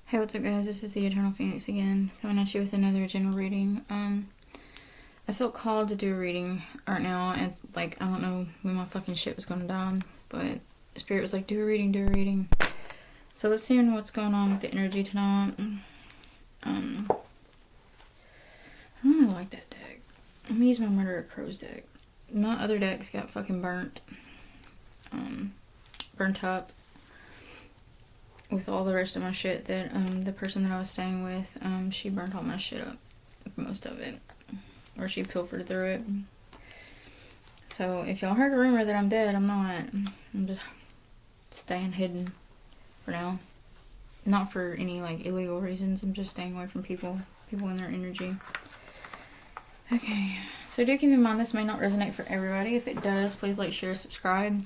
Hey, what's up, guys? This is the Eternal Phoenix again, coming at you with another general reading. I feel called to do a reading right now, and like I don't know when my fucking shit was gonna die, but Spirit was like, do a reading, do a reading. So let's see what's going on with the energy tonight. I don't really like that deck. I'm gonna use my Murder of Crows deck. My other decks got fucking burnt up with all the rest of my shit that the person that I was staying with, she burnt all my shit up, most of it, or she pilfered through it. So if y'all heard a rumor that I'm dead, I'm not. I'm just staying hidden for now. Not for any like illegal reasons. I'm just staying away from people and their energy. Okay, so do keep in mind this may not resonate for everybody. If it does, please like, share, subscribe.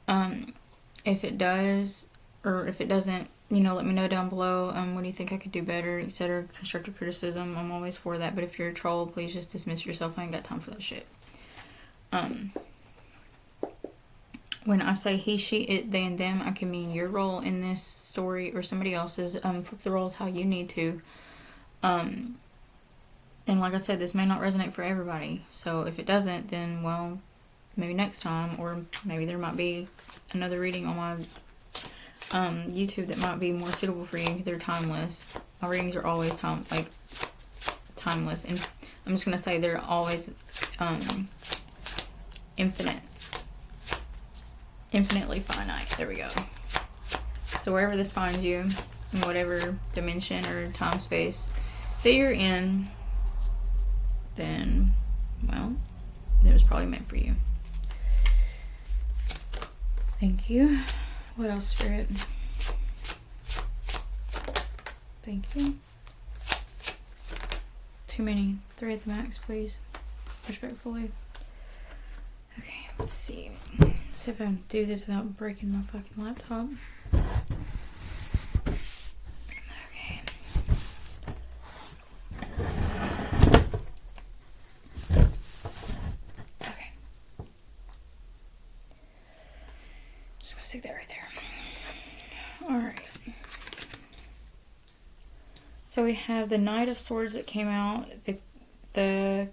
If it does, or if it doesn't, you know, let me know down below. What do you think I could do better, etc. Constructive criticism, I'm always for that. But if you're a troll, please just dismiss yourself. I ain't got time for that shit. When I say he, she, it, they, and them, I can mean your role in this story or somebody else's. Flip the roles how you need to. And like I said, this may not resonate for everybody. So if it doesn't, then, well, maybe next time. Or maybe there might be another reading on my YouTube that might be more suitable for you. They're timeless. My readings are always timeless. And I'm just going to say they're always infinitely finite. There we go. So wherever this finds you, in whatever dimension or time space that you're in, then, well, it was probably meant for you. Thank you. What else, Spirit? Thank you. Too many. 3 at the max, please. Respectfully. Okay, let's see. Let's see if I can do this without breaking my fucking laptop. Okay. Okay. Just gonna stick that right there. Alright. So we have the Knight of Swords that came out, the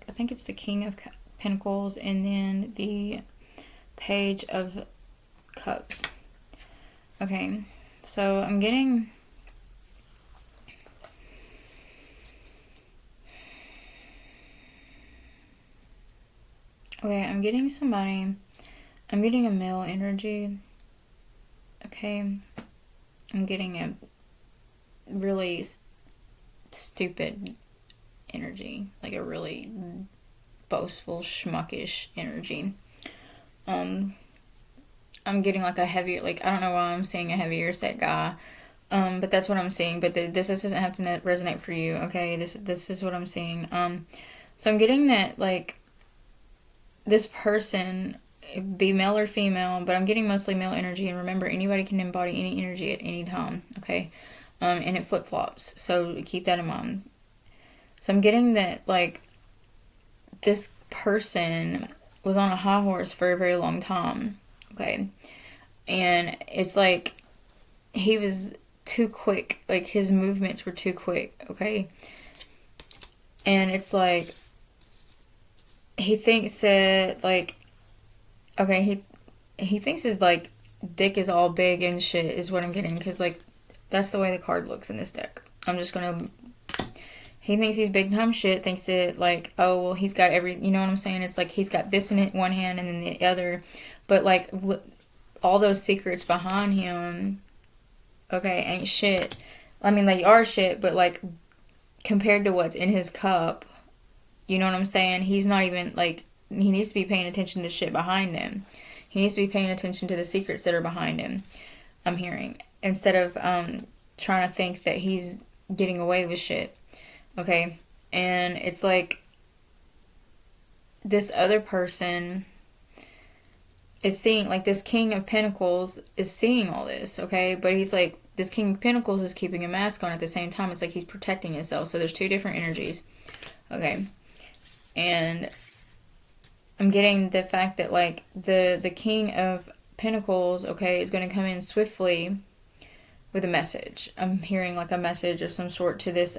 I think it's the King of Pentacles, and then the Page of Cups. Okay, so I'm getting somebody. I'm getting a male energy. Okay, I'm getting a really stupid energy, like a really boastful, schmuckish energy. I'm getting like a heavier, like, I don't know why I'm seeing a heavier set guy, but that's what I'm seeing. But this doesn't have to resonate for you, okay? This is what I'm seeing. So I'm getting that, like, this person, be male or female, but I'm getting mostly male energy. And remember, anybody can embody any energy at any time, okay? And it flip-flops, so keep that in mind. So I'm getting that, like, this person was on a high horse for a very long time, okay? And it's like he was too quick. Like, his movements were too quick, okay? And it's like he thinks that, like, okay, he thinks his, like, dick is all big and shit is what I'm getting. Because, like, that's the way the card looks in this deck. I'm just gonna... He thinks he's big time shit, thinks that, like, oh, well, he's got every... You know what I'm saying? It's like he's got this in one hand and then the other. But, like, all those secrets behind him, okay, ain't shit. I mean, they are shit, but, like, compared to what's in his cup, you know what I'm saying? He's not even, like... He needs to be paying attention to the shit behind him. He needs to be paying attention to the secrets that are behind him, I'm hearing. Instead of trying to think that he's getting away with shit. Okay? And it's like this other person is seeing, like, this King of Pentacles is seeing all this, okay? But he's like, this King of Pentacles is keeping a mask on at the same time. It's like he's protecting himself. So there's two different energies. Okay? And I'm getting the fact that, like, the King of Pentacles, okay, is going to come in swiftly with a message. I'm hearing like a message of some sort to this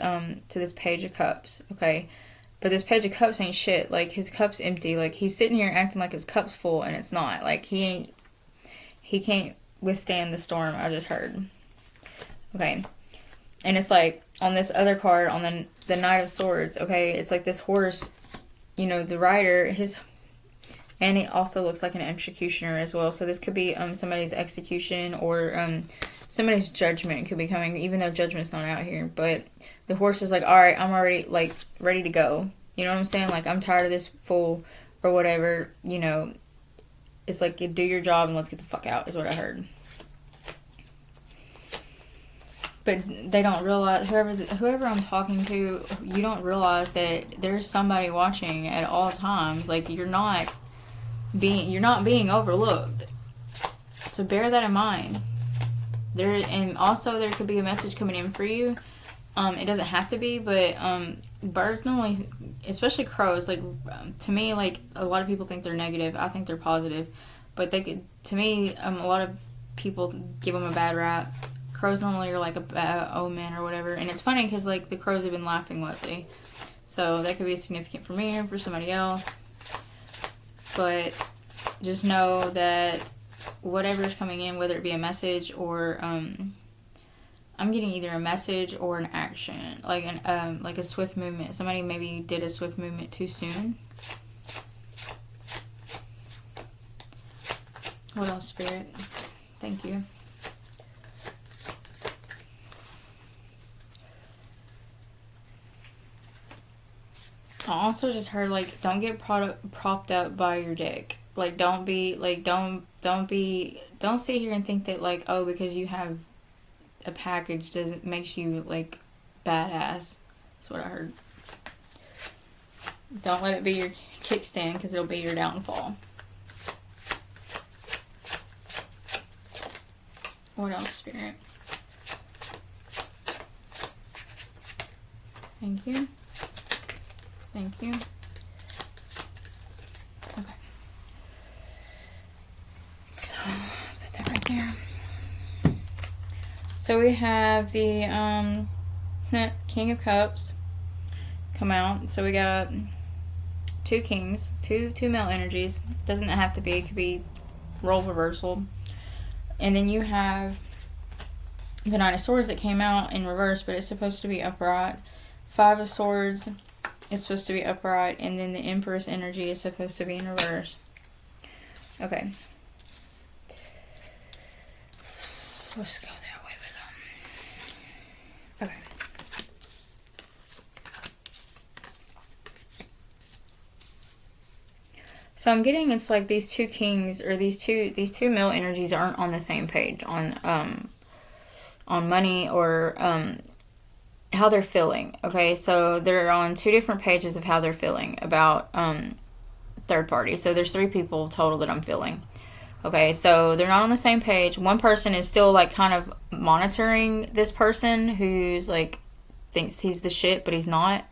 Page of Cups, okay? But this Page of Cups ain't shit. Like, his cup's empty. Like, he's sitting here acting like his cup's full, and it's not. Like, he can't withstand the storm, I just heard. Okay. And it's like, on this other card, on the Knight of Swords, okay? It's like this horse, you know, the rider, and he also looks like an executioner as well. So this could be somebody's execution, or somebody's judgment could be coming, even though judgment's not out here. But the horse is like, all right, I'm already, like, ready to go. You know what I'm saying? Like, I'm tired of this fool or whatever, you know. It's like, you do your job and let's get the fuck out, is what I heard. But they don't realize, whoever I'm talking to, you don't realize that there's somebody watching at all times. Like, you're not being overlooked. So bear that in mind. And also there could be a message coming in for you. It doesn't have to be, but birds normally, especially crows, like, to me, like, a lot of people think they're negative. I think they're positive, but to me, a lot of people give them a bad rap. Crows normally are like a bad omen or whatever, and it's funny because, like, the crows have been laughing lately, so that could be significant for me or for somebody else. But just know that whatever's coming in, whether it be a message or I'm getting either a message or an action, like like a swift movement. Somebody maybe did a swift movement too soon. What else, Spirit? Thank you. I also just heard, like, don't get propped up by your dick. Like, don't sit here and think that, like, oh, because you have a package makes you, like, badass. That's what I heard. Don't let it be your kickstand, because it'll be your downfall. What else, Spirit? Thank you. Thank you. Okay. So, put that right there. So we have the King of Cups come out. So we got two kings, two male energies. Doesn't have to be. It could be role reversal. And then you have the Knight of Swords that came out in reverse, but it's supposed to be upright. Five of Swords is supposed to be upright, and then the Empress energy is supposed to be in reverse. Okay. Let's go that way with them. Okay. So I'm getting, it's like these two kings, or these two male energies aren't on the same page on money or how they're feeling. Okay, so they're on two different pages of how they're feeling about third party. So there's three people total that I'm feeling. Okay, so they're not on the same page. One person is still, like, kind of monitoring this person who's, like, thinks he's the shit, but he's not.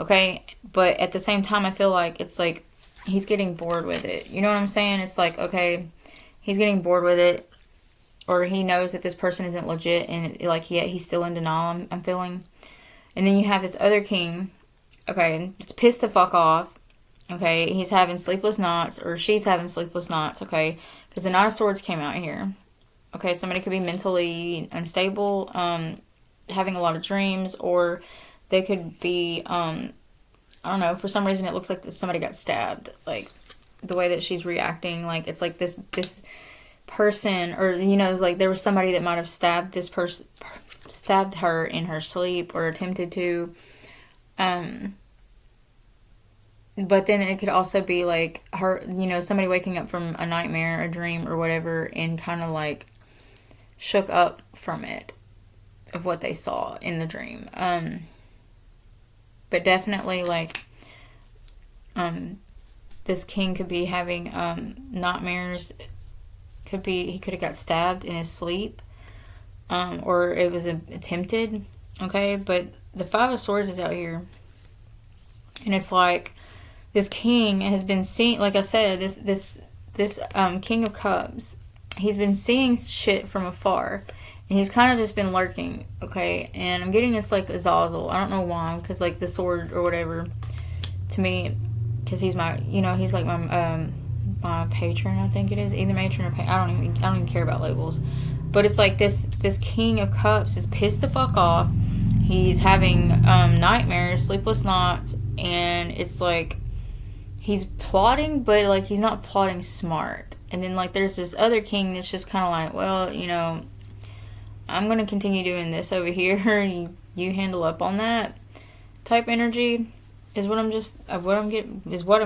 Okay, but at the same time, I feel like it's like he's getting bored with it. You know what I'm saying? It's like, okay, he's getting bored with it, or he knows that this person isn't legit, and, like, yet he's still in denial, I'm feeling. And then you have this other king, okay, it's pissed the fuck off, okay, he's having sleepless nights, or she's having sleepless nights, okay, because the Knight of Swords came out here. Okay, somebody could be mentally unstable, having a lot of dreams, or they could be, I don't know, for some reason it looks like somebody got stabbed, like, the way that she's reacting, like, it's like this person, or, you know, it's like there was somebody that might have stabbed her in her sleep, or attempted to, but then it could also be like her, you know, somebody waking up from a nightmare, a dream, or whatever, and kind of like shook up from it, of what they saw in the dream. But definitely, like, this king could be having nightmares. He could have got stabbed in his sleep, or it was attempted. Okay, but the Five of Swords is out here, and it's like this king has been seeing, like I said, this King of Cups, he's been seeing shit from afar, and he's kind of just been lurking, okay? And I'm getting it's like Azazel. I don't know why, because like the sword or whatever, to me, because he's my, he's like my patron, I think it is, either matron or I don't even care about labels, but it's like this King of Cups is pissed the fuck off. He's having nightmares, sleepless nights, and it's like he's plotting, but like he's not plotting smart. And then like there's this other king that's just kind of like, well, I'm gonna continue doing this over here. You handle up on that type energy is what I'm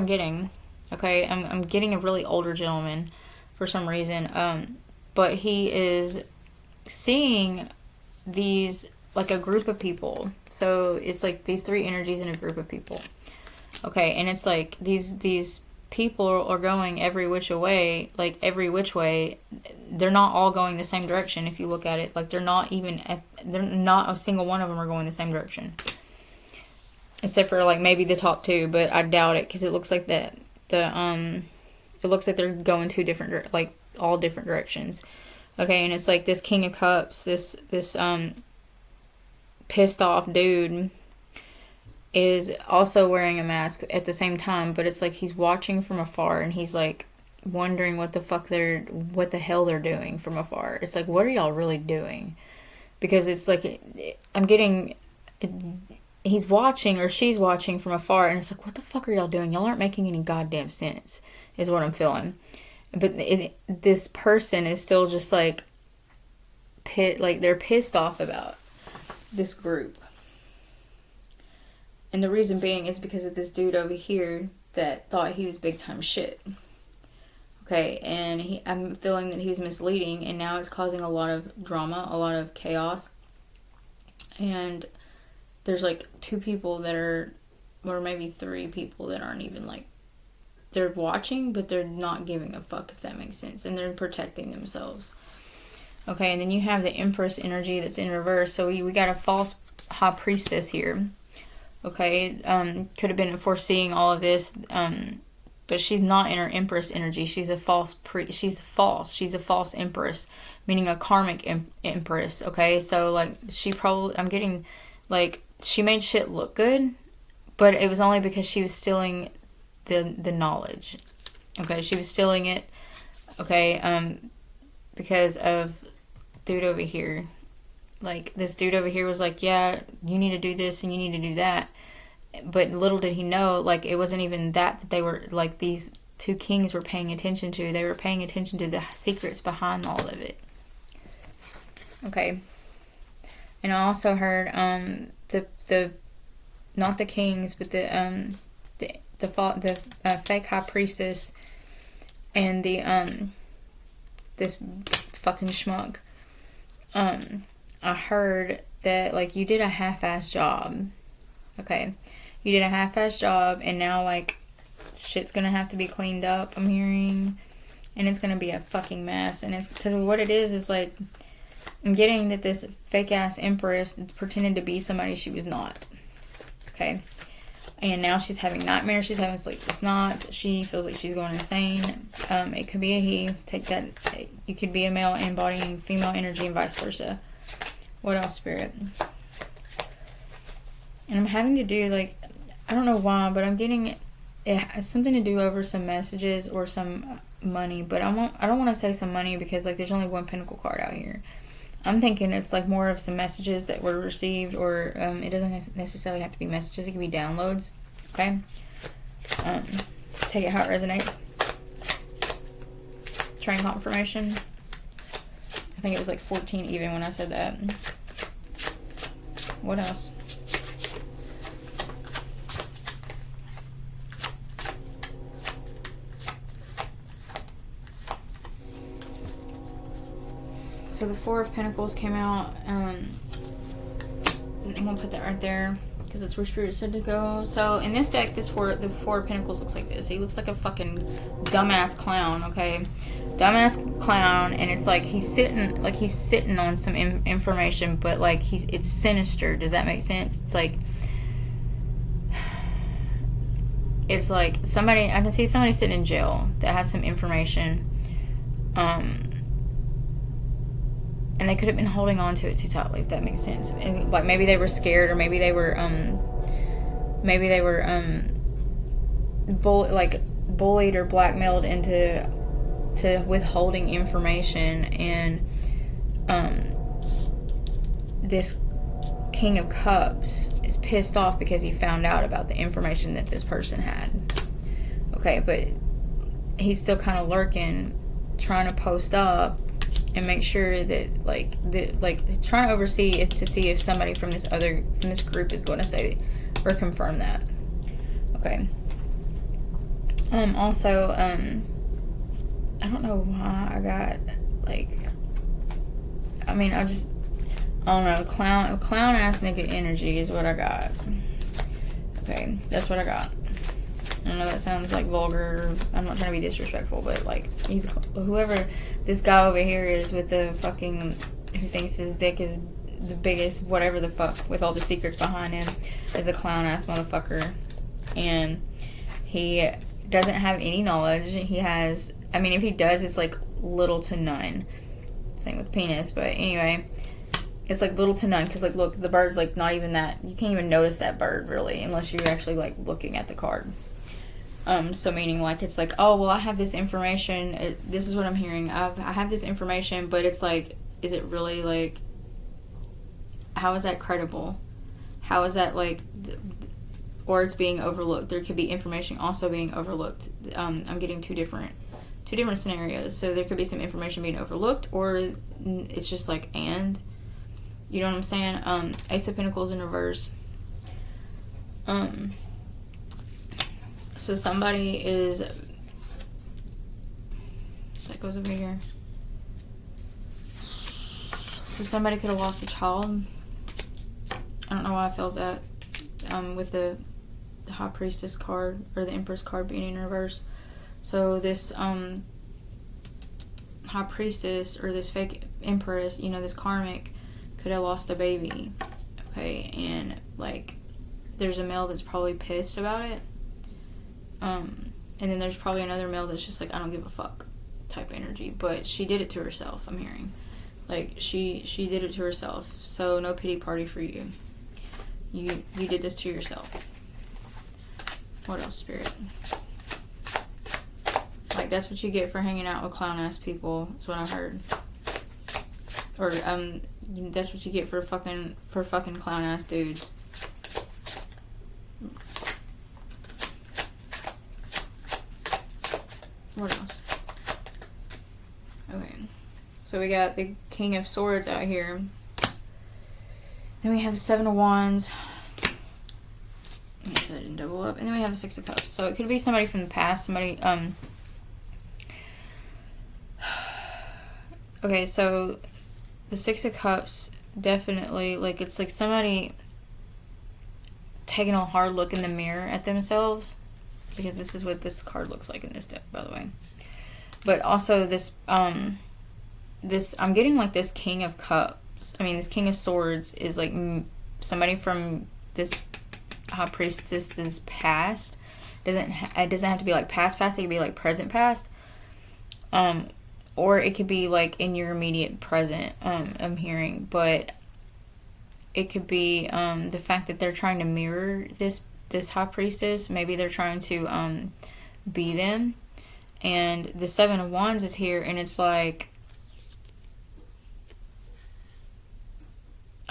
getting. Okay, I'm getting a really older gentleman for some reason. But he is seeing these like a group of people. So it's like these three energies in a group of people. Okay, and it's like these people are going every which way. They're not all going the same direction. If you look at it, like they're not a single one of them are going the same direction, except for like maybe the top two. But I doubt it, because it looks like it looks like they're going all different directions. Okay, and it's like this King of Cups, this pissed off dude is also wearing a mask at the same time, but it's like he's watching from afar, and he's like wondering what the hell they're doing from afar. It's like, what are y'all really doing? Because it's like he's watching, or she's watching from afar, and it's like, what the fuck are y'all doing? Y'all aren't making any goddamn sense, is what I'm feeling. But this person is still just like they're pissed off about this group. And the reason being is because of this dude over here that thought he was big time shit. Okay, and I'm feeling that he was misleading, and now it's causing a lot of drama, a lot of chaos. And there's like two people that are, or maybe three people that aren't even like, they're watching, but they're not giving a fuck, if that makes sense. And they're protecting themselves. Okay, and then you have the Empress energy that's in reverse. So we got a false high priestess here. Okay, could have been foreseeing all of this, but she's not in her Empress energy. She's a false She's a false Empress, meaning a karmic Empress. Okay, so like I'm getting like she made shit look good, but it was only because she was stealing the knowledge. Okay, she was stealing it. Okay, because of dude over here. Like, this dude over here was like, yeah, you need to do this and you need to do that. But little did he know, like, it wasn't even that they were, like, these two kings were paying attention to. They were paying attention to the secrets behind all of it. Okay. And I also heard, the not the kings, but the fake high priestess and this fucking schmuck. I heard that, like, you did a half-ass job. Okay. You did a half-ass job, and now, like, shit's gonna have to be cleaned up, I'm hearing. And it's gonna be a fucking mess. And it's because what it is, like, I'm getting that this fake-ass Empress pretended to be somebody she was not. Okay. And now she's having nightmares. She's having sleepless nights. She feels like she's going insane. It could be a he. Take that. You could be a male embodying female energy and vice versa. What else, Spirit? And I'm having to do, like, I don't know why, but I'm getting, it has something to do over some messages or some money. But I don't want to say some money because, like, there's only one Pentacle card out here. I'm thinking it's, like, more of some messages that were received, or it doesn't necessarily have to be messages. It could be downloads, okay? Take it how it resonates. Train confirmation. I think it was, like, 14 even when I said that. What else? So the Four of Pentacles came out. I'm going to put that right there because it's where Spirit said to go. So in this deck, the Four of Pentacles looks like this. He looks like a fucking dumbass clown, okay? Dumbass clown, and it's like he's sitting on some information, but like it's sinister. Does that make sense? It's like somebody, I can see somebody sitting in jail that has some information. and they could have been holding on to it too tightly, if that makes sense. And like maybe they were scared, or maybe they were bullied or blackmailed into withholding information, and this King of Cups is pissed off because he found out about the information that this person had. Okay, but he's still kind of lurking, trying to post up and make sure that trying to oversee to see if somebody from this group is going to say or confirm that. Okay. Also, I don't know why I got I don't know, clown ass nigga energy is what I got. Okay, that's what I got. I know that sounds like vulgar. I'm not trying to be disrespectful, but he's whoever this guy over here is with the fucking, who thinks his dick is the biggest, whatever the fuck, with all the secrets behind him, is a clown ass motherfucker. And he doesn't have any knowledge. He has, if he does, it's little to none. Same with penis, but anyway, it's little to none, because look, the bird's not even that, you can't even notice that bird really unless you're actually looking at the card. So meaning it's oh well, I have this information, this is what I'm hearing, I have this information, but it's is it really how is that credible? How is that or it's being overlooked? There could be information also being overlooked. I'm getting two different scenarios. So there could be some information being overlooked, or it's just and, you know what I'm saying? Ace of Pentacles in reverse. So somebody is, that goes over here. So somebody could have lost a child. I don't know why I felt that with the High Priestess card, or the Empress card being in reverse. So this High Priestess, or this fake Empress, this karmic, could have lost a baby. Okay, and there's a male that's probably pissed about it. And then there's probably another male that's just I don't give a fuck type energy. But she did it to herself, I'm hearing. She did it to herself. So no pity party for you. You did this to yourself. What else, Spirit? That's what you get for hanging out with clown ass people, is what I heard. Or that's what you get for fucking clown ass dudes. What else? Okay. So we got the King of Swords out here. Then we have the Seven of Wands. Make sure that didn't double up. And then we have the Six of Cups. So it could be somebody from the past. Somebody, okay, so the Six of Cups, definitely, it's somebody taking a hard look in the mirror at themselves. Because this is what this card looks like in this deck, by the way. But also this, I'm getting this King of Cups. This King of Swords is somebody from this High Priestess's past. It doesn't have to be past. It could be present past. Or it could be in your immediate present. I'm hearing, but it could be the fact that they're trying to mirror this High Priestess. Maybe they're trying to be them. And the Seven of Wands is here, and it's I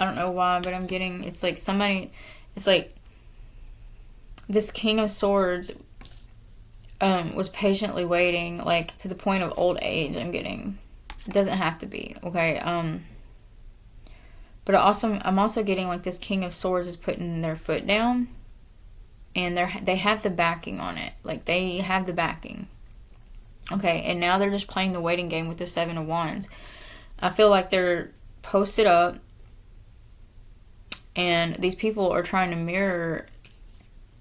don't know why, but I'm getting, it's somebody, it's this King of Swords was patiently waiting, to the point of old age, I'm getting. It doesn't have to be, okay? But I'm also getting this King of Swords is putting their foot down, and they have the backing on it. They have the backing. Okay, and now they're just playing the waiting game with the Seven of Wands. I feel they're posted up, and these people are trying to mirror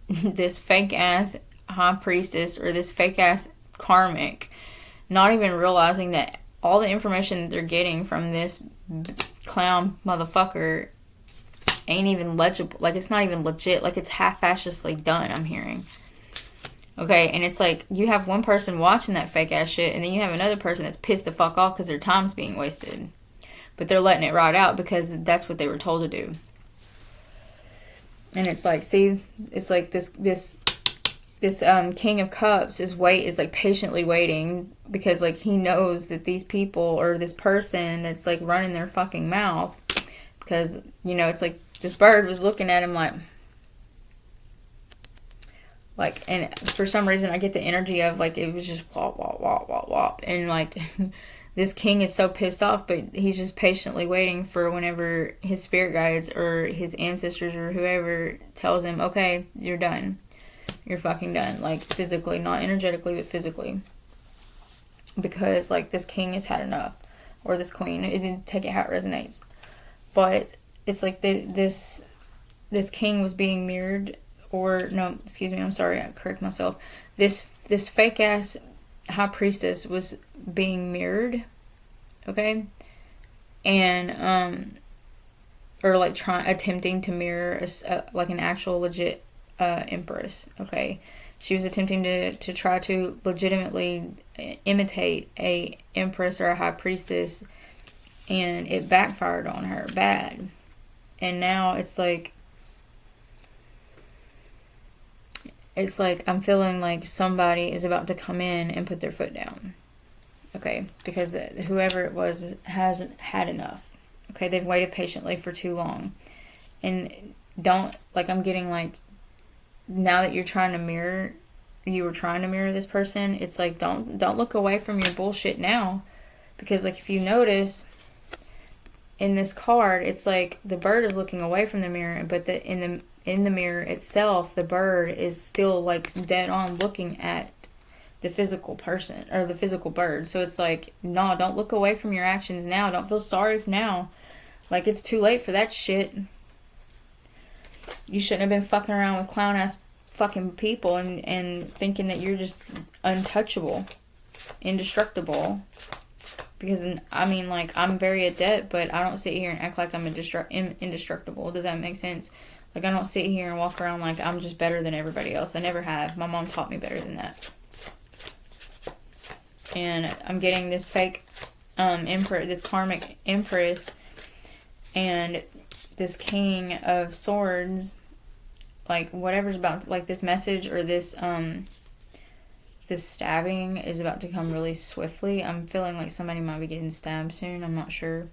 this fake-ass High Priestess, or this fake-ass karmic, not even realizing that all the information that they're getting from this clown motherfucker ain't even legible. It's not even legit. It's half-assedly done, I'm hearing. Okay, and it's you have one person watching that fake-ass shit, and then you have another person that's pissed the fuck off because their time's being wasted. but they're letting it ride out because that's what they were told to do. And it's like, see, it's like this King of Cups is like patiently waiting because like he knows that these people or this person that's like running their fucking mouth, because you know it's like this bird was looking at him like, and for some reason I get the energy of like it was just wop wop wop wop wop, and like this king is so pissed off, but he's just patiently waiting for whenever his spirit guides or his ancestors or whoever tells him, okay, you're done. You're fucking done. Like, physically. Not energetically, but physically. Because, like, this king has had enough. Or this queen. It didn't take it how it resonates. But it's like this king was being mirrored. Or, no, excuse me, I'm sorry, I correct myself. This fake-ass high priestess was being mirrored. Okay? And, or, like, attempting to mirror, like, an actual legit empress. Okay, she was attempting to try to legitimately imitate a empress or a high priestess, and it backfired on her bad. And now it's like I'm feeling like somebody is about to come in and put their foot down. Okay, because whoever it was hasn't had enough. Okay, they've waited patiently for too long, and I'm getting like, now that you were trying to mirror this person, it's like don't look away from your bullshit now, because like if you notice in this card, it's like the bird is looking away from the mirror, but in the mirror itself, the bird is still like dead on looking at the physical person or the physical bird. So it's like, no, don't look away from your actions now. Don't feel sorry now. Like, it's too late for that shit. You shouldn't have been fucking around with clown ass fucking people and thinking that you're just untouchable, indestructible. Because, I mean, like, I'm very adept, but I don't sit here and act like I'm indestructible. Does that make sense? Like, I don't sit here and walk around like I'm just better than everybody else. I never have. My mom taught me better than that. And I'm getting this fake emperor, this karmic empress, and this king of swords, like whatever's about, like this message or this stabbing is about to come really swiftly. I'm feeling like somebody might be getting stabbed soon. I'm not sure,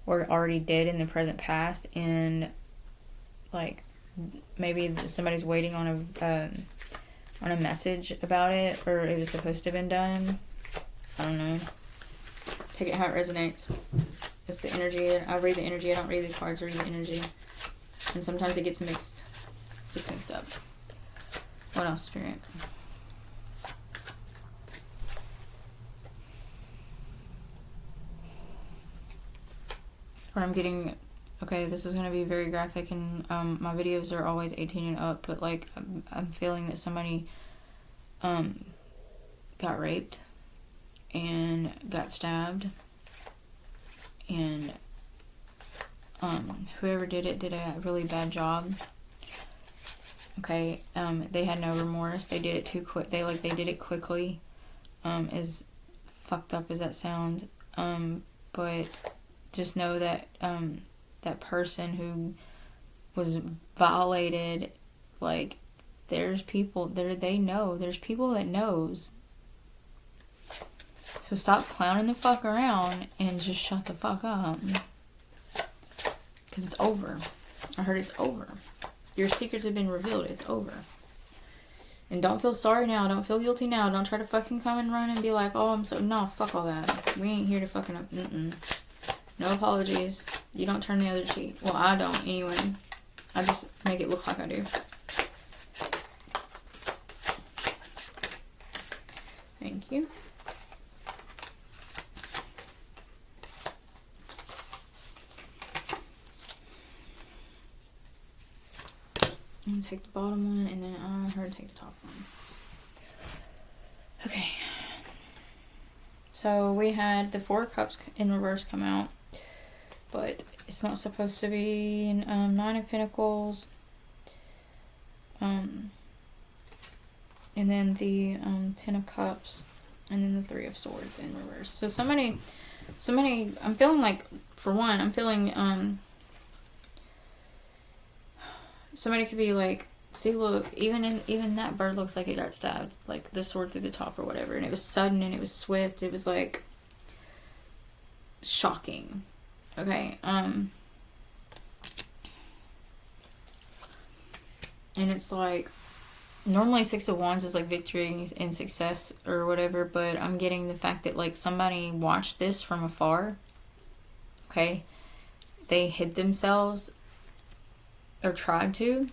or already did in the present past, and like maybe somebody's waiting on a message about it, or it was supposed to have been done. I don't know. Take it how it resonates. It's the energy. I read the energy. I don't read the cards. I read the energy. And sometimes it gets mixed. It's mixed up. What else, Spirit? What I'm getting... Okay, this is going to be very graphic, and my videos are always 18 and up, but like I'm feeling that somebody got raped and got stabbed, and whoever did it did a really bad job. Okay, they had no remorse. They did it too quick. They did it quickly. As fucked up as that sound, but just know that that person who was violated, like, there's people there. They know. There's people that knows. So stop clowning the fuck around and just shut the fuck up. Because it's over. I heard it's over. Your secrets have been revealed. It's over. And don't feel sorry now. Don't feel guilty now. Don't try to fucking come and run and be like, oh, I'm so... No, fuck all that. We ain't here to fucking... No apologies. You don't turn the other cheek. Well, I don't, anyway. I just make it look like I do. Thank you. I'm going to take the bottom one, and then I heard take the top one. Okay. So we had the Four of Cups in reverse come out, but it's not supposed to be Nine of Pentacles. And then the Ten of Cups, and then the Three of Swords in reverse. So somebody somebody, I'm feeling like, for one, I'm feeling, somebody could be like, see, look, even that bird looks like it got stabbed, like the sword through the top or whatever, and it was sudden and it was swift. It was like shocking. Okay, and it's like, normally Six of Wands is like victory and success or whatever, but I'm getting the fact that like somebody watched this from afar. Okay, they hid themselves or tried to.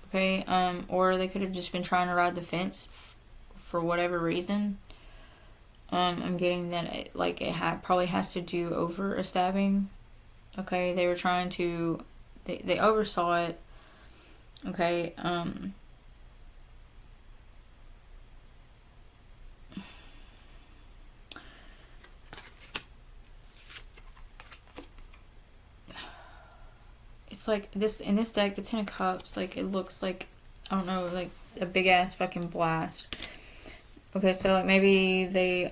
Okay, or they could have just been trying to ride the fence for whatever reason. I'm getting that it probably has to do over a stabbing. Okay, they were trying to, they oversaw it. Okay, it's like this, in this deck, the Ten of Cups, like it looks like, I don't know, like a big ass fucking blast. Okay, so like maybe they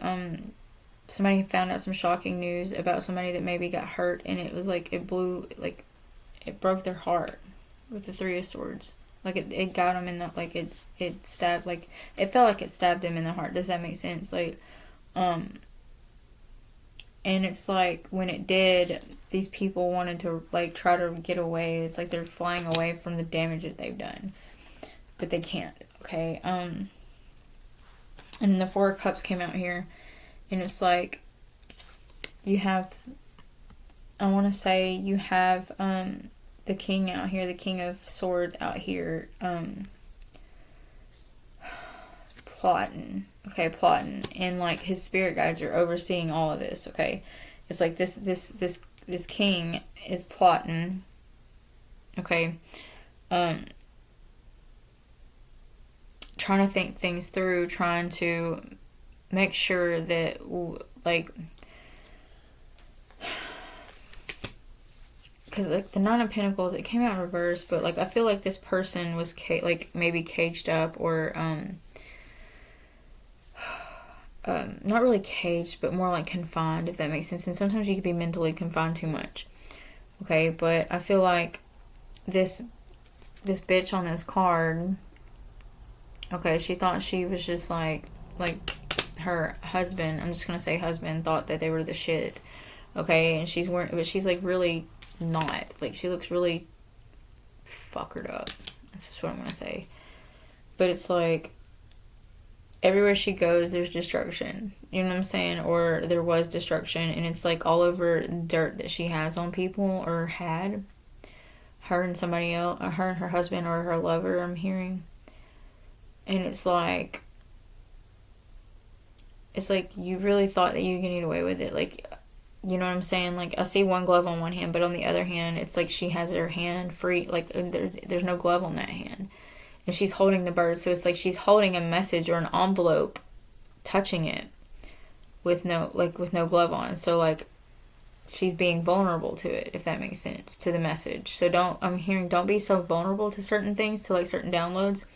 somebody found out some shocking news about somebody that maybe got hurt, and it was like it broke their heart with the Three of Swords. Like it got them in the, like it stabbed, like it felt like it stabbed them in the heart. Does that make sense? Like and it's like when it did, these people wanted to like try to get away. It's like they're flying away from the damage that they've done, but they can't. Okay, and then the Four of Cups came out here, and it's like you have, I want to say you have the King out here, the King of Swords out here, plotting. Okay, plotting, and like his spirit guides are overseeing all of this. Okay, it's like this king is plotting. Okay, trying to think things through, trying to make sure that like, because like the Nine of Pentacles, it came out in reverse, but like I feel like this person was like maybe caged up or not really caged, but more like confined, if that makes sense. And sometimes you could be mentally confined too much. Okay, but I feel like this bitch on this card, okay, she thought she was just like her husband, I'm just gonna say husband, thought that they were the shit. Okay, and she's like really not. Like she looks really fuckered up. That's just what I'm gonna say. But it's like everywhere she goes, there's destruction. You know what I'm saying? Or there was destruction, and it's like all over dirt that she has on people or had. Her and somebody else, or her and her husband or her lover, I'm hearing. And it's like you really thought that you could get away with it. Like, you know what I'm saying? Like, I see one glove on one hand, but on the other hand, it's like she has her hand free. Like, there's no glove on that hand. And she's holding the bird, so it's like she's holding a message or an envelope, touching it with no glove on. So like she's being vulnerable to it, if that makes sense, to the message. So don't be so vulnerable to certain things, to like certain downloads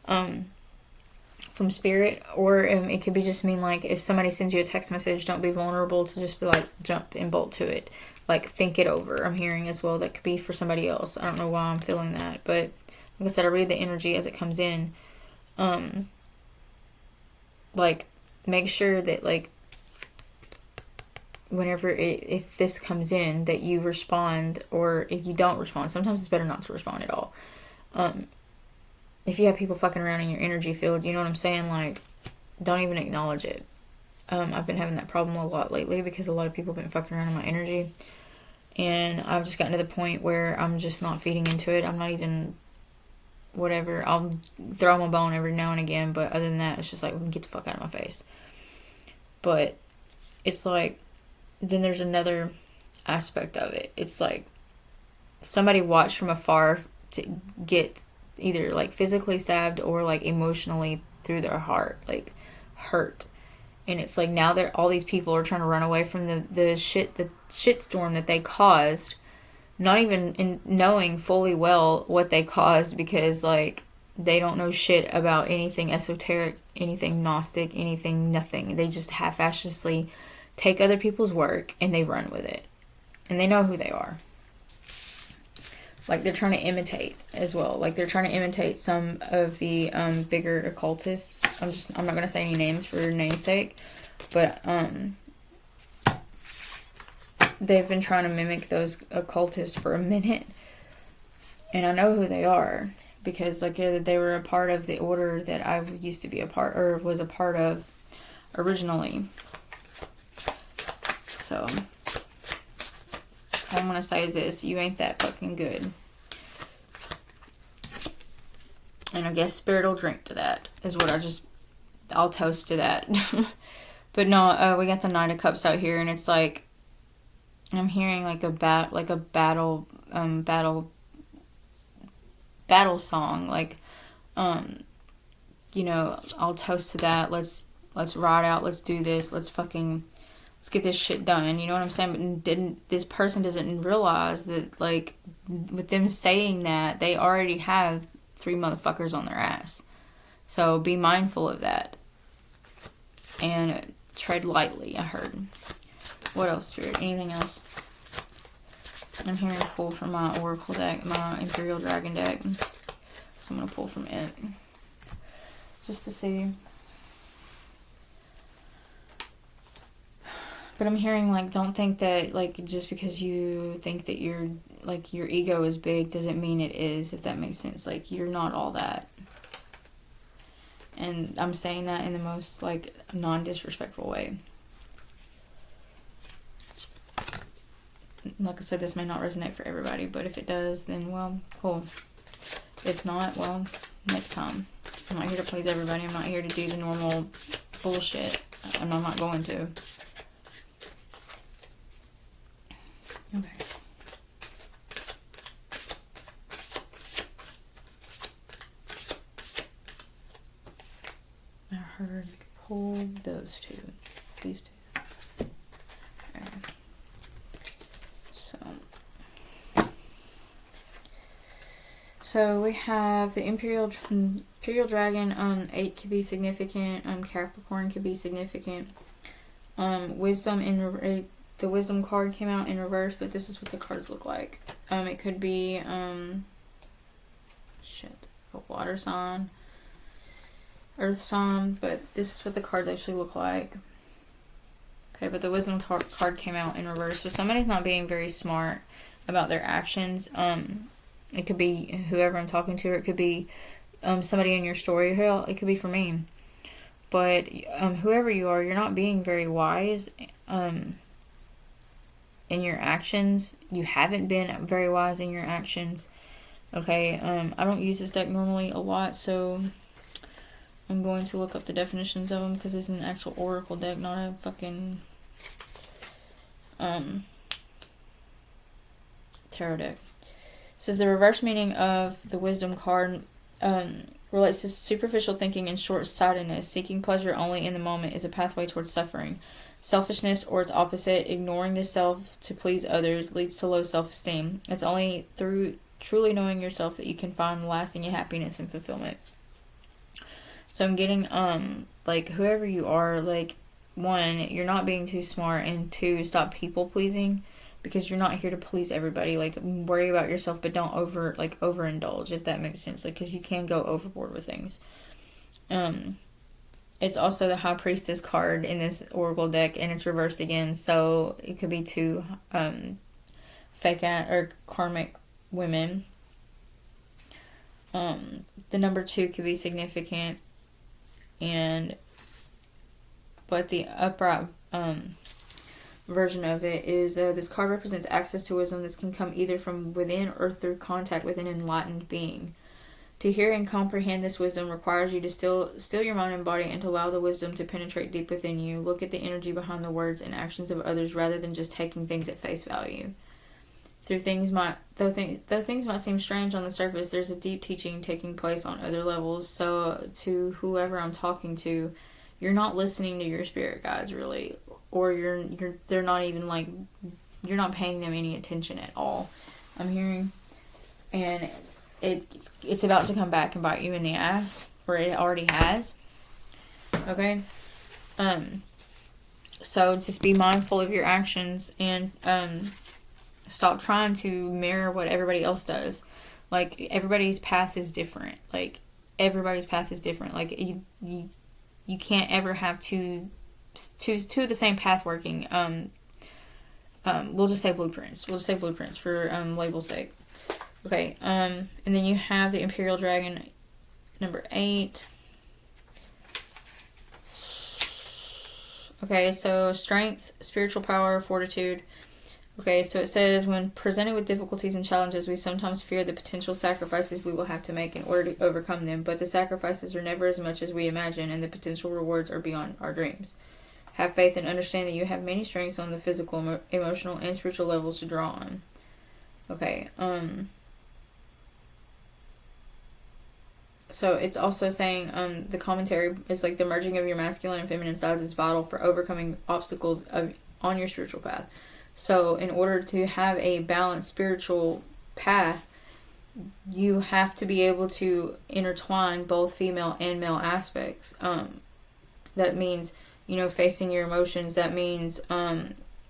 from spirit. Or it could be just mean like if somebody sends you a text message, don't be vulnerable to just be like jump and bolt to it. Like think it over, I'm hearing as well. That could be for somebody else. I don't know why I'm feeling that, but like I said, I read the energy as it comes in. Like, make sure that, like, whenever if this comes in, that you respond, or if you don't respond. Sometimes it's better not to respond at all. If you have people fucking around in your energy field, you know what I'm saying? Like, don't even acknowledge it. I've been having that problem a lot lately because a lot of people have been fucking around in my energy. And I've just gotten to the point where I'm just not feeding into it. I'm not even... whatever, I'll throw them a bone every now and again, but other than that, it's just like, get the fuck out of my face. But it's like, then there's another aspect of it. It's like somebody watched from afar to get either like physically stabbed or like emotionally through their heart, like hurt. And it's like now all these people are trying to run away from the shitstorm that they caused, not even in knowing fully well what they caused, because like they don't know shit about anything esoteric, anything Gnostic, anything, nothing. They just half-assedly take other people's work and they run with it. And they know who they are. Like, they're trying to imitate as well. Like, they're trying to imitate some of the bigger occultists. I'm not going to say any names for namesake. But they've been trying to mimic those occultists for a minute. And I know who they are. Because, like, they were a part of the order that I used to be a part, or was a part of originally. So, all I'm going to say is this: you ain't that fucking good. And I guess Spirit will drink to that, is what I'll toast to that. But no, we got the Knight of Cups out here, and it's like, I'm hearing like a battle song, like, you know, I'll toast to that. Let's ride out. Let's do this. Let's get this shit done. You know what I'm saying? But this person doesn't realize that, like, with them saying that, they already have 3 motherfuckers on their ass. So be mindful of that. And tread lightly, I heard. What else, Spirit? Anything else? I'm hearing a pull from my Oracle deck, my Imperial Dragon deck. So I'm going to pull from it. Just to see. But I'm hearing, like, don't think that, like, just because you think that your ego is big doesn't mean it is, if that makes sense. Like, you're not all that. And I'm saying that in the most, like, non-disrespectful way. Like I said, this may not resonate for everybody, but if it does, then, well, cool. If not, well, next time. I'm not here to please everybody. I'm not here to do the normal bullshit. And I'm not going to. Okay. I heard pull those two. These two. Okay. So we have the Imperial Dragon. 8 could be significant. Capricorn could be significant. Wisdom in the Wisdom card came out in reverse, but this is what the cards look like. It could be a water sign, earth sign, but this is what the cards actually look like. Okay, but the Wisdom card came out in reverse, so somebody's not being very smart about their actions. It could be whoever I'm talking to, or it could be somebody in your story. Hell, it could be for me. But whoever you are, you're not being very wise in your actions. You haven't been very wise in your actions. Okay, I don't use this deck normally a lot, so I'm going to look up the definitions of them, because it's an actual oracle deck, not a fucking tarot deck. It says the reverse meaning of the Wisdom card relates to superficial thinking and short-sightedness. Seeking pleasure only in the moment is a pathway towards suffering. Selfishness, or its opposite, ignoring the self to please others, leads to low self-esteem. It's only through truly knowing yourself that you can find lasting happiness and fulfillment. So I'm getting, like, whoever you are, like, 1, you're not being too smart, and 2, stop people-pleasing, because you're not here to please everybody. Like, worry about yourself, but don't overindulge, if that makes sense. Like, because you can go overboard with things. It's also the High Priestess card in this Oracle deck, and it's reversed again, so it could be 2 fake or karmic women. The number 2 could be significant, but the upright version of it is this card represents access to wisdom. This can come either from within or through contact with an enlightened being. To hear and comprehend this wisdom requires you to still your mind and body, and to allow the wisdom to penetrate deep within you. Look at the energy behind the words and actions of others rather than just taking things at face value. Though things might seem strange on the surface, there's a deep teaching taking place on other levels. So to whoever I'm talking to, you're not listening to your spirit guides really, or they're not even, like, you're not paying them any attention at all. I'm hearing, and it's about to come back and bite you in the ass, or it already has. Okay, So just be mindful of your actions and stop trying to mirror what everybody else does. Like, everybody's path is different. Like, everybody's path is different. Like, you can't ever have two of the same path working. We'll just say blueprints. We'll just say blueprints for label's sake. Okay. And then you have the Imperial Dragon, number 8. Okay, so strength, spiritual power, fortitude. Okay, so it says, when presented with difficulties and challenges, we sometimes fear the potential sacrifices we will have to make in order to overcome them, but the sacrifices are never as much as we imagine, and the potential rewards are beyond our dreams. Have faith and understand that you have many strengths on the physical, emotional, and spiritual levels to draw on. Okay, so it's also saying, the commentary is like, the merging of your masculine and feminine sides is vital for overcoming obstacles on your spiritual path. So in order to have a balanced spiritual path, you have to be able to intertwine both female and male aspects. That means, facing your emotions. That means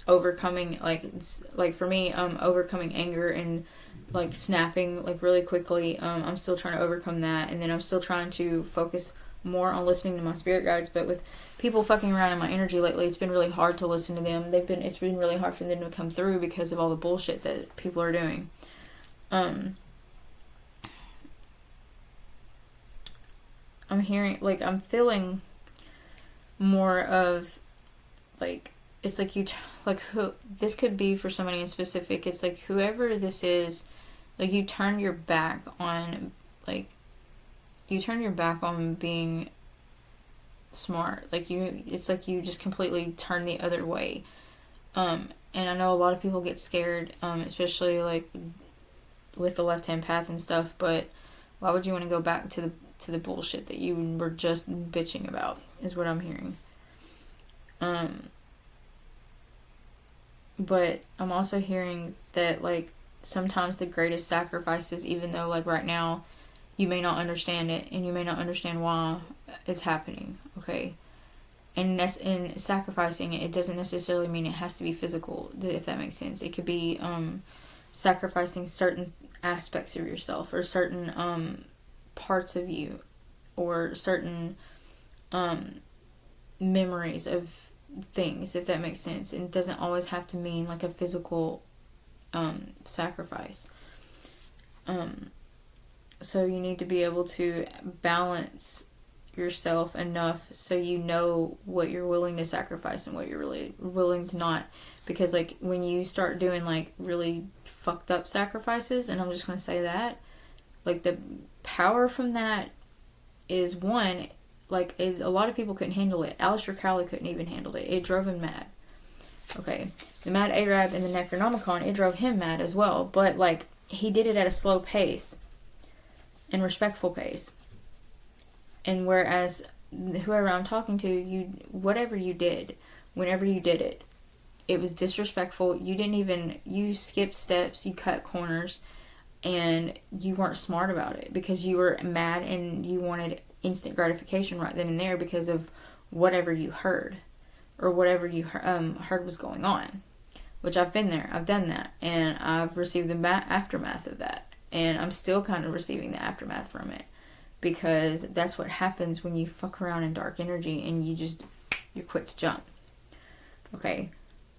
overcoming, like for me, overcoming anger and like snapping like really quickly. I'm still trying to overcome that, and then I'm still trying to focus more on listening to my spirit guides. But with people fucking around in my energy lately, it's been really hard to listen to them. It's been really hard for them to come through because of all the bullshit that people are doing. I'm hearing, like, I'm feeling more of, like, it's like this could be for somebody in specific. It's like, whoever this is, like, you turn your back on being smart. Like, it's like you just completely turn the other way. And I know a lot of people get scared, especially like with the left-hand path and stuff, but why would you want to go back to the bullshit that you were just bitching about, is what I'm hearing. But I'm also hearing that, like, sometimes the greatest sacrifices, even though, like, right now you may not understand it and you may not understand why it's happening, okay? And in sacrificing it, it doesn't necessarily mean it has to be physical, if that makes sense. It could be sacrificing certain aspects of yourself, or certain parts of you, or certain memories of things, if that makes sense. And it doesn't always have to mean like a physical sacrifice. So you need to be able to balance yourself enough so you know what you're willing to sacrifice and what you're really willing to not. Because, like, when you start doing like really fucked up sacrifices, and I'm just going to say that, like, the power from that is one, like, is a lot of people couldn't handle it. Aleister Crowley couldn't even handle it. It drove him mad. Okay, the Mad Arab in the Necronomicon, it drove him mad as well, but like, he did it at a slow pace and respectful pace. And whereas whoever I'm talking to, whatever you did, whenever you did it, it was disrespectful. You skipped steps, you cut corners, and you weren't smart about it because you were mad and you wanted instant gratification right then and there because of whatever you heard, or whatever you heard was going on. Which I've been there, I've done that, and I've received the aftermath of that. And I'm still kind of receiving the aftermath from it. Because that's what happens when you fuck around in dark energy and you're quick to jump. Okay.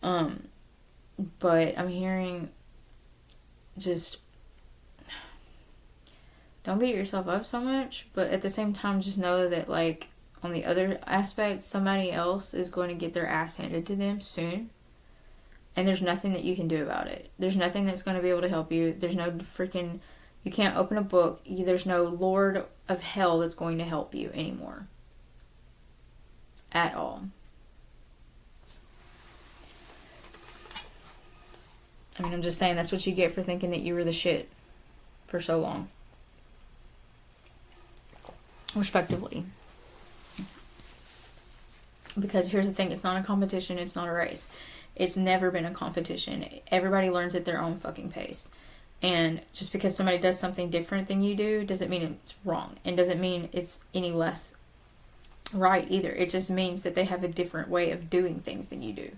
But I'm hearing, just don't beat yourself up so much, but at the same time just know that, like, on the other aspect, somebody else is going to get their ass handed to them soon. And there's nothing that you can do about it. There's nothing that's going to be able to help you. There's no freaking... You can't open a book. There's no Lord of Hell that's going to help you anymore. At all. I mean, I'm just saying, that's what you get for thinking that you were the shit for so long. Respectively. Because here's the thing, it's not a competition, it's not a race. It's never been a competition. Everybody learns at their own fucking pace. And just because somebody does something different than you do doesn't mean it's wrong. And doesn't mean it's any less right either. It just means that they have a different way of doing things than you do.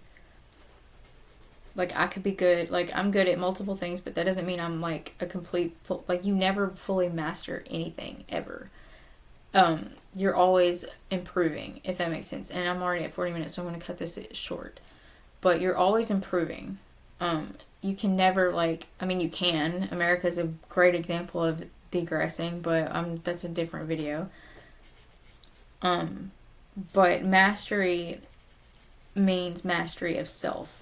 Like, I could be good, like, I'm good at multiple things, but that doesn't mean I'm, like, a complete, like, you never fully master anything, ever. You're always improving, if that makes sense. And I'm already at 40 minutes, so I'm going to cut this short. But you're always improving. You can never, like, I mean, you can. America's a great example of digressing, but that's a different video. But mastery means mastery of self.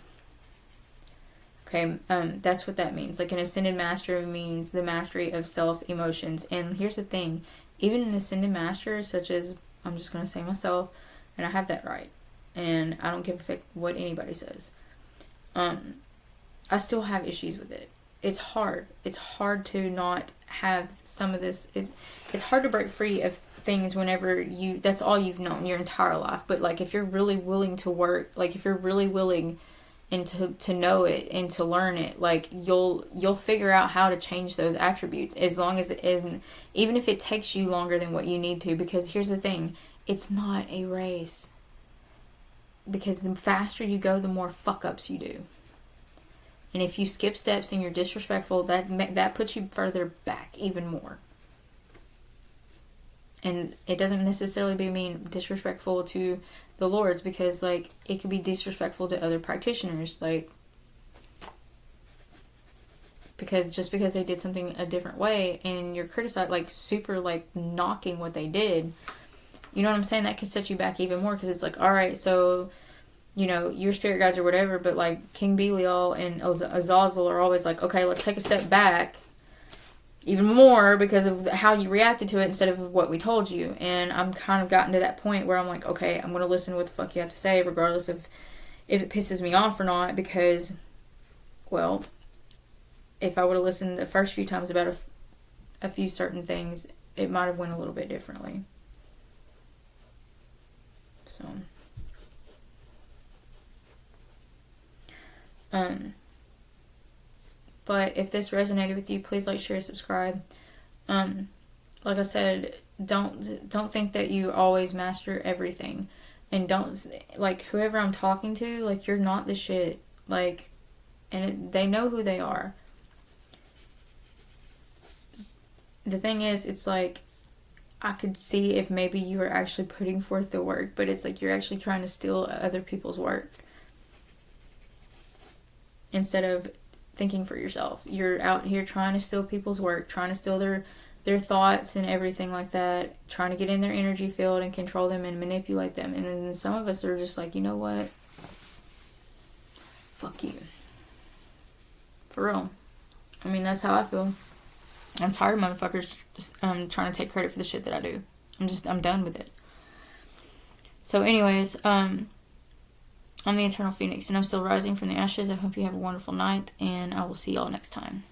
Okay, that's what that means. Like, an ascended master means the mastery of self, emotions. And here's the thing, even an ascended master, such as, I'm just going to say myself, and I have that right, and I don't give a fuck what anybody says, I still have issues with it. It's hard. It's hard to not have some of this. It's hard to break free of things whenever that's all you've known your entire life. But, like, if you're really willing to work, like, if you're really willing and to know it and to learn it, like, you'll figure out how to change those attributes, as long as it isn't, even if it takes you longer than what you need to. Because here's the thing, it's not a race. Because the faster you go, the more fuck ups you do. And if you skip steps and you're disrespectful, that puts you further back even more. And it doesn't necessarily mean disrespectful to the Lords, because, like, it could be disrespectful to other practitioners, like, because just because they did something a different way and you're criticized, like, super, like, knocking what they did, you know what I'm saying? That could set you back even more, because it's like, all right, so, you know, your spirit guides or whatever, but, like, King Belial and Azazel are always like, okay, let's take a step back even more because of how you reacted to it instead of what we told you. And I'm kind of gotten to that point where I'm like, okay, I'm going to listen to what the fuck you have to say, regardless of if it pisses me off or not, because, well, if I would have listened the first few times about a few certain things, it might have went a little bit differently. So, but if this resonated with you, please like, share, subscribe. Like I said, don't think that you always master everything, and don't, like, whoever I'm talking to, like, you're not the shit, like, and they know who they are. The thing is, it's like, I could see if maybe you were actually putting forth the work, but it's like you're actually trying to steal other people's work instead of thinking for yourself. You're out here trying to steal people's work, trying to steal their thoughts and everything like that, trying to get in their energy field and control them and manipulate them. And then some of us are just like, you know what? Fuck you. For real. I mean, that's how I feel. I'm tired of motherfuckers trying to take credit for the shit that I do. I'm done with it. So anyways, I'm the Eternal Phoenix, and I'm still rising from the ashes. I hope you have a wonderful night, and I will see y'all next time.